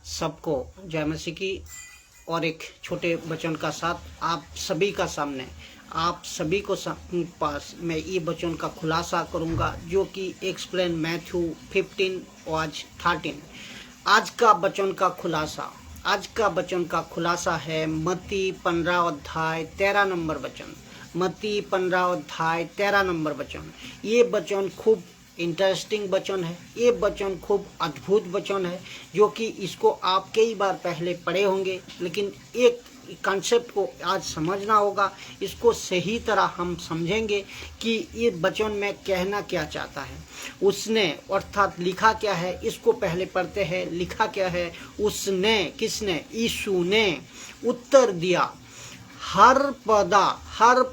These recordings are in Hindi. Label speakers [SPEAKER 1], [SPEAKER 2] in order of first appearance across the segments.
[SPEAKER 1] सबको जय मसीह की। और एक छोटे वचन का साथ आप सभी का सामने, आप सभी को पास मैं ये वचन का खुलासा करूंगा जो कि एक्सप्लेन मैथ्यू 15 और आज 13। आज का वचन का खुलासा है मत्ती 15 अध्याय 13 नंबर वचन। मत्ती 15 अध्याय 13 नंबर वचन। ये वचन खूब इंटरेस्टिंग वचन है, ये वचन खूब अद्भुत वचन है जो कि इसको आप कई बार पहले पढ़े होंगे, लेकिन एक कॉन्सेप्ट को आज समझना होगा। इसको सही तरह हम समझेंगे कि ये वचन में कहना क्या चाहता है। उसने अर्थात लिखा क्या है, इसको पहले पढ़ते हैं। लिखा क्या है? उसने, किसने? यीशु ने उत्तर दिया, हर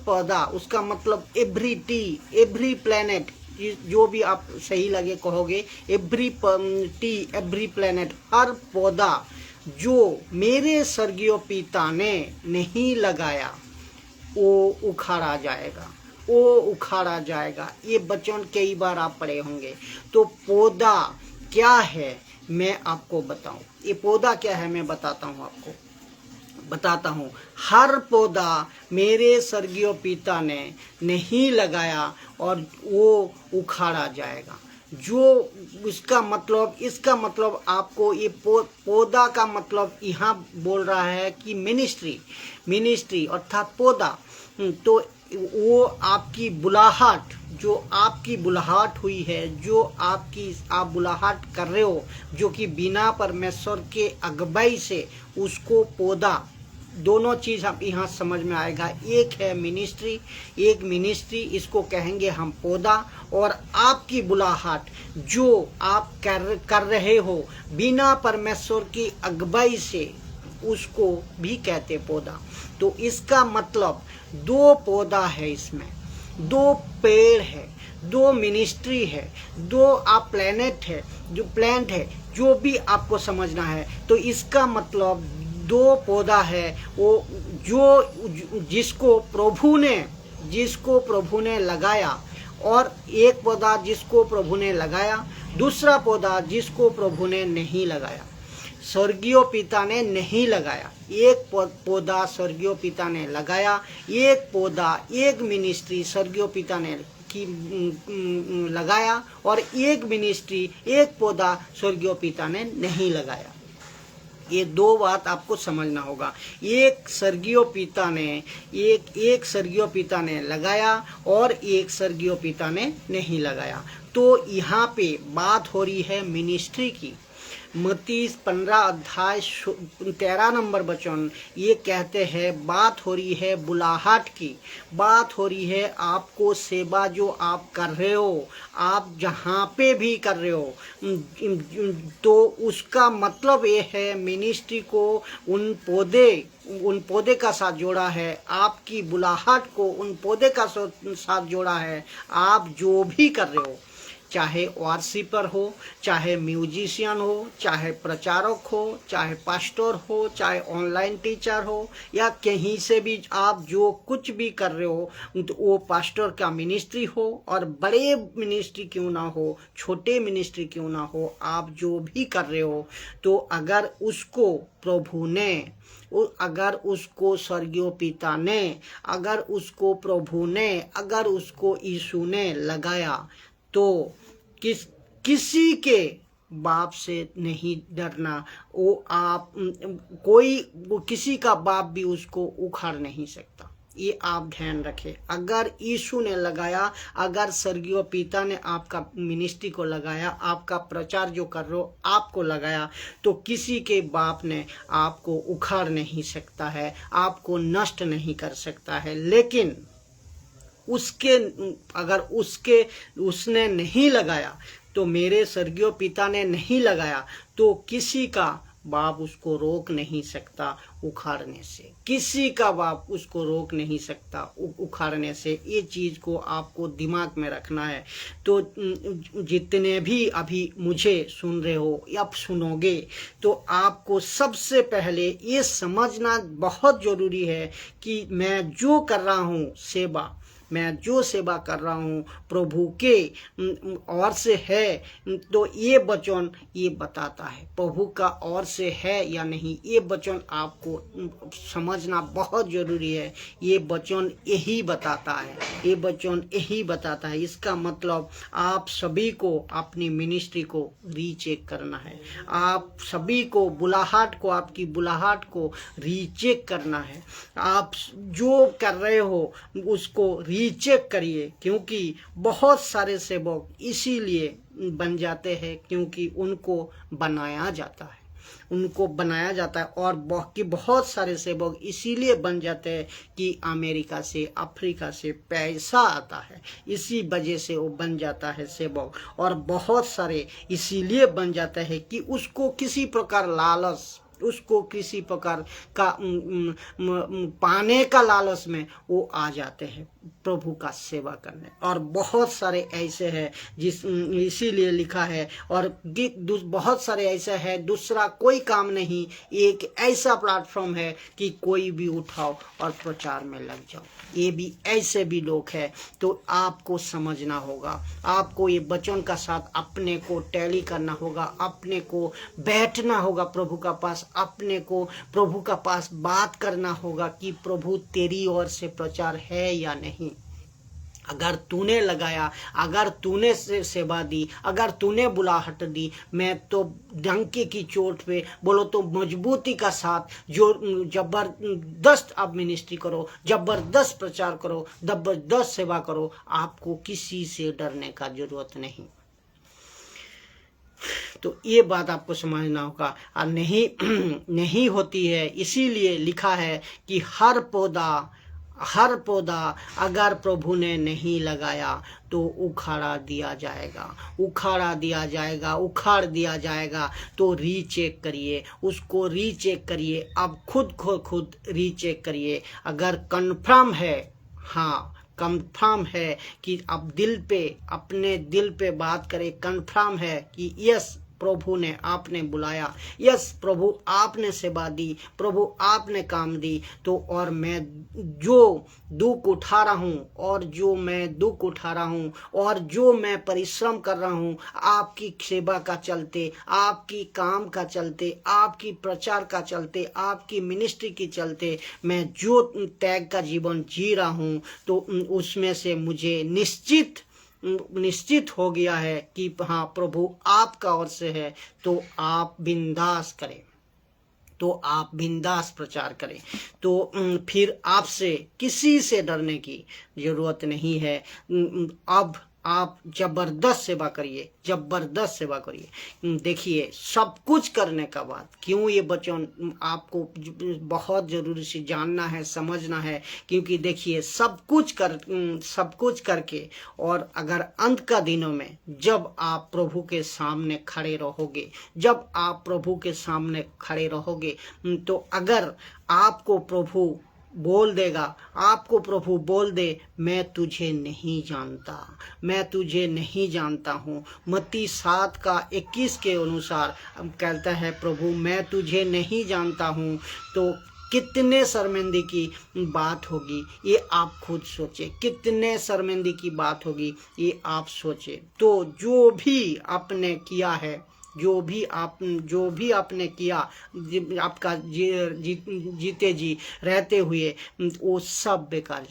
[SPEAKER 1] पौधा, उसका मतलब एवरी टी, एवरी प्लेनेट, जो भी आप सही लगे कहोगे, एवरी टी, एवरी प्लेनेट, हर पौधा जो मेरे स्वर्गीय पिता ने नहीं लगाया वो उखाड़ा जाएगा। ये वचन कई बार आप पढ़े होंगे। तो पौधा क्या है मैं आपको बताऊं। ये पौधा क्या है मैं बताता हूं। हर पौधा मेरे स्वर्गीय पिता ने नहीं लगाया और वो उखाड़ा जाएगा। जो इसका मतलब आपको ये पौधा का मतलब यहाँ बोल रहा है कि मिनिस्ट्री अर्थात पौधा। तो वो आपकी बुलाहट, जो आपकी बुलाहट हुई है, जो आप बुलाहट कर रहे हो, जो कि बिना परमेश्वर के अगुवाई से, उसको पौधा, दोनों चीज आप यहाँ समझ में आएगा। एक है मिनिस्ट्री, इसको कहेंगे हम पौधा, और आपकी बुलाहट जो आप कर रहे हो बिना परमेश्वर की अगुवाई से, उसको भी कहते पौधा। तो इसका मतलब दो पौधा है, इसमें दो पेड़ है, दो मिनिस्ट्री है, दो आप प्लेनेट है, जो प्लांट है, जो भी आपको समझना है। तो इसका मतलब दो पौधा है, वो जिसको प्रभु ने लगाया, और एक पौधा जिसको प्रभु ने लगाया, दूसरा पौधा जिसको प्रभु ने नहीं लगाया, स्वर्गीय पिता ने नहीं लगाया। एक पौधा स्वर्गीय पिता ने लगाया, एक पौधा, एक मिनिस्ट्री स्वर्गीय पिता ने लगाया, और एक मिनिस्ट्री, एक पौधा स्वर्गीय पिता ने नहीं लगाया। ये दो बात आपको समझना होगा। एक स्वर्गीय पिता ने लगाया और एक स्वर्गीय पिता ने नहीं लगाया। तो यहाँ पे बात हो रही है मिनिस्ट्री की। मत्ती 15 अध्याय 13 नंबर वचन ये कहते हैं, बात हो रही है बुलाहट की, बात हो रही है आपको सेवा जो आप कर रहे हो, आप जहाँ पे भी कर रहे हो। तो उसका मतलब ये है मिनिस्ट्री को उन पौधे का साथ जोड़ा है, आपकी बुलाहट को उन पौधे का साथ जोड़ा है। आप जो भी कर रहे हो, चाहे वर्शिपर हो, चाहे म्यूजिशियन हो, चाहे प्रचारक हो, चाहे पास्टर हो, चाहे ऑनलाइन टीचर हो, या कहीं से भी आप जो कुछ भी कर रहे हो, तो वो पास्टर का मिनिस्ट्री हो, और बड़े मिनिस्ट्री क्यों ना हो, छोटे मिनिस्ट्री क्यों ना हो, आप जो भी कर रहे हो, तो अगर उसको प्रभु ने, अगर उसको स्वर्गीय पिता ने, अगर उसको प्रभु ने, अगर उसको यीशु ने लगाया, तो किसी के बाप से नहीं डरना। किसी का बाप भी उसको उखाड़ नहीं सकता। ये आप ध्यान रखें। अगर यीशु ने लगाया, अगर स्वर्गीय पिता ने आपका मिनिस्ट्री को लगाया, आपका प्रचार जो कर रहे हो आपको लगाया, तो किसी के बाप ने आपको उखाड़ नहीं सकता है, आपको नष्ट नहीं कर सकता है। लेकिन उसने नहीं लगाया, तो मेरे स्वर्गीय पिता ने नहीं लगाया, तो किसी का बाप उसको रोक नहीं सकता उखाड़ने से। किसी का बाप उसको रोक नहीं सकता उखाड़ने से। ये चीज को आपको दिमाग में रखना है। तो जितने भी अभी मुझे सुन रहे हो या सुनोगे, तो आपको सबसे पहले ये समझना बहुत जरूरी है कि मैं जो कर रहा हूँ सेवा, मैं जो सेवा कर रहा हूँ प्रभु के ओर से है, तो ये वचन ये बताता है प्रभु का ओर से है या नहीं। ये वचन आपको समझना बहुत जरूरी है। ये वचन यही बताता है, ये वचन यही बताता है। इसका मतलब आप सभी को अपनी मिनिस्ट्री को रीचेक करना है। आप सभी को बुलाहट को, आपकी बुलाहट को रीचेक करना है। आप जो कर रहे हो उसको रीचेक करिए, क्योंकि बहुत सारे सेवक इसीलिए बन जाते हैं क्योंकि उनको बनाया जाता है, उनको बनाया जाता है। और बाकी बहुत सारे सेवक इसीलिए बन जाते हैं कि अमेरिका से, अफ्रीका से पैसा आता है, इसी वजह से वो बन जाता है सेवक। और बहुत सारे इसीलिए बन जाते हैं कि उसको किसी प्रकार लालच, उसको किसी प्रकार का पाने का लालच में वो आ जाते हैं प्रभु का सेवा करने। और बहुत सारे ऐसे हैं इसीलिए लिखा है। और बहुत सारे ऐसे हैं, दूसरा कोई काम नहीं, एक ऐसा प्लेटफॉर्म है कि कोई भी उठाओ और प्रचार में लग जाओ। ये भी ऐसे भी लोग हैं। तो आपको समझना होगा, आपको ये वचन का साथ अपने को टैली करना होगा, अपने को बैठना होगा प्रभु का पास, अपने को प्रभु का पास बात करना होगा कि प्रभु तेरी ओर से प्रचार है या नहीं। अगर तूने लगाया, अगर तूने सेवा दी, अगर तूने बुलाहट दी, मैं तो डंके की चोट पे बोलो तो मजबूती का साथ जो जबरदस्त आप मिनिस्ट्री करो, जबरदस्त प्रचार करो, जबरदस्त सेवा करो। आपको किसी से डरने का जरूरत नहीं। तो ये बात आपको समझना होगा। और नहीं होती है, इसीलिए लिखा है कि हर पौधा अगर प्रभु ने नहीं लगाया तो उखाड़ा दिया जाएगा, उखाड़ दिया जाएगा। तो रीचेक करिए, उसको रीचेक करिए, अब खुद रीचेक करिए। अगर कंफर्म है, हाँ कंफर्म है कि अब अपने दिल पे बात करें, कंफर्म है कि यस प्रभु ने आपने बुलाया, यस प्रभु आपने सेवा दी, प्रभु आपने काम दी, तो और मैं जो दुख उठा रहा हूँ और जो मैं परिश्रम कर रहा हूँ आपकी सेवा का चलते, आपकी काम का चलते, आपकी प्रचार का चलते, आपकी मिनिस्ट्री के चलते, मैं जो त्याग का जीवन जी रहा हूँ, तो उसमें से मुझे निश्चित हो गया है कि हाँ प्रभु आपका ओर से है। तो आप बिंदास करें, तो आप बिंदास प्रचार करें। तो फिर आपसे किसी से डरने की जरूरत नहीं है। अब आप जबरदस्त सेवा करिए। देखिए सब कुछ करने का बाद, क्यों ये वचन आपको बहुत जरूरी से जानना है, समझना है, क्योंकि देखिए सब कुछ करके और अगर अंत का दिनों में जब आप प्रभु के सामने खड़े रहोगे, तो अगर आपको प्रभु बोल दे मैं तुझे नहीं जानता हूँ। मत्ती 7:21 के अनुसार कहता है प्रभु मैं तुझे नहीं जानता हूँ, तो कितने शर्मिंदगी की बात होगी ये आप खुद सोचे, कितने शर्मिंदगी की बात होगी ये आप सोचे। तो जो भी आपने किया है, जो भी आपने किया आपका जीते जी रहते हुए, वो सब बेकार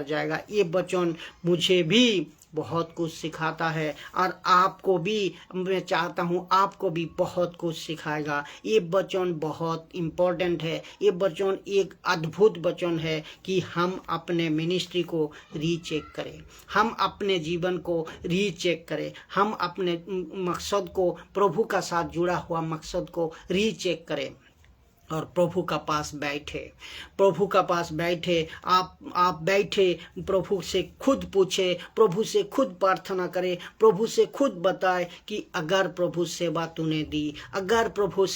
[SPEAKER 1] जाएगा। ये वचन मुझे भी बहुत कुछ सिखाता है और आपको भी, मैं चाहता हूँ आपको भी बहुत कुछ सिखाएगा। ये वचन बहुत इम्पोर्टेंट है। ये वचन एक अद्भुत वचन है कि हम अपने मिनिस्ट्री को रीचेक करें, हम अपने जीवन को रीचेक करें, हम अपने मकसद को, प्रभु का साथ जुड़ा हुआ मकसद को रीचेक करें और प्रभु का पास बैठे। आप बैठे, प्रभु से खुद पूछे, प्रभु से खुद प्रार्थना करे, प्रभु से खुद बताए कि अगर प्रभु सेवा तूने दी, अगर प्रभु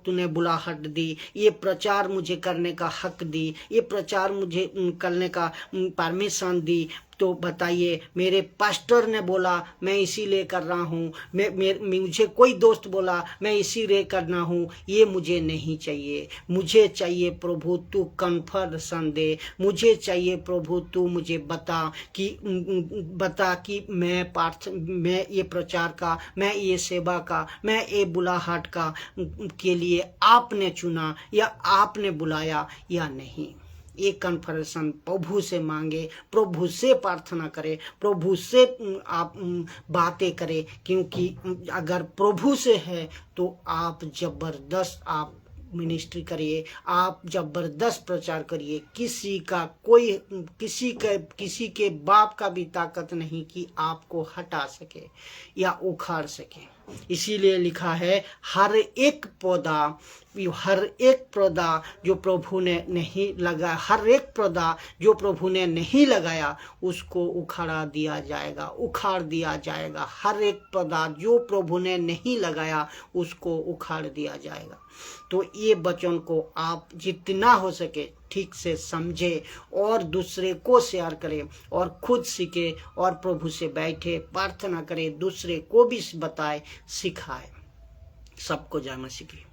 [SPEAKER 1] तूने बुलाहट दी, ये प्रचार मुझे करने का हक दी, ये प्रचार मुझे करने का परमिशन दी, तो बताइए, मेरे पास्टर ने बोला मैं इसीलिए कर रहा हूँ, मुझे कोई दोस्त बोला मैं इसीलिए करना हूँ, ये मुझे नहीं चाहिए। मुझे चाहिए प्रभु तू कन्फर्मेशन दे, मुझे चाहिए प्रभु तू मुझे बता कि मैं ये प्रचार का, मैं ये सेवा का, मैं ये बुलाहट का के लिए आपने चुना या आपने बुलाया या नहीं। एक कन्फर्मेशन प्रभु से मांगे, प्रभु से प्रार्थना करे, प्रभु से आप बातें करें, क्योंकि अगर प्रभु से है तो आप जबरदस्त आप मिनिस्ट्री करिए, आप जबरदस्त प्रचार करिए। किसी के बाप का भी ताकत नहीं कि आपको हटा सके या उखाड़ सके। इसीलिए लिखा है हर एक पौधा जो प्रभु ने नहीं लगाया, हर एक पौधा जो प्रभु ने नहीं लगाया उसको उखाड़ दिया जाएगा। हर एक पौधा जो प्रभु ने नहीं लगाया उसको उखाड़ दिया जाएगा। तो ये वचन को आप जितना हो सके ठीक से समझे और दूसरे को शेयर करें और खुद सीखे और प्रभु से बैठे प्रार्थना करें, दूसरे को भी बताए, सिखाए। सबको जय मसीह की।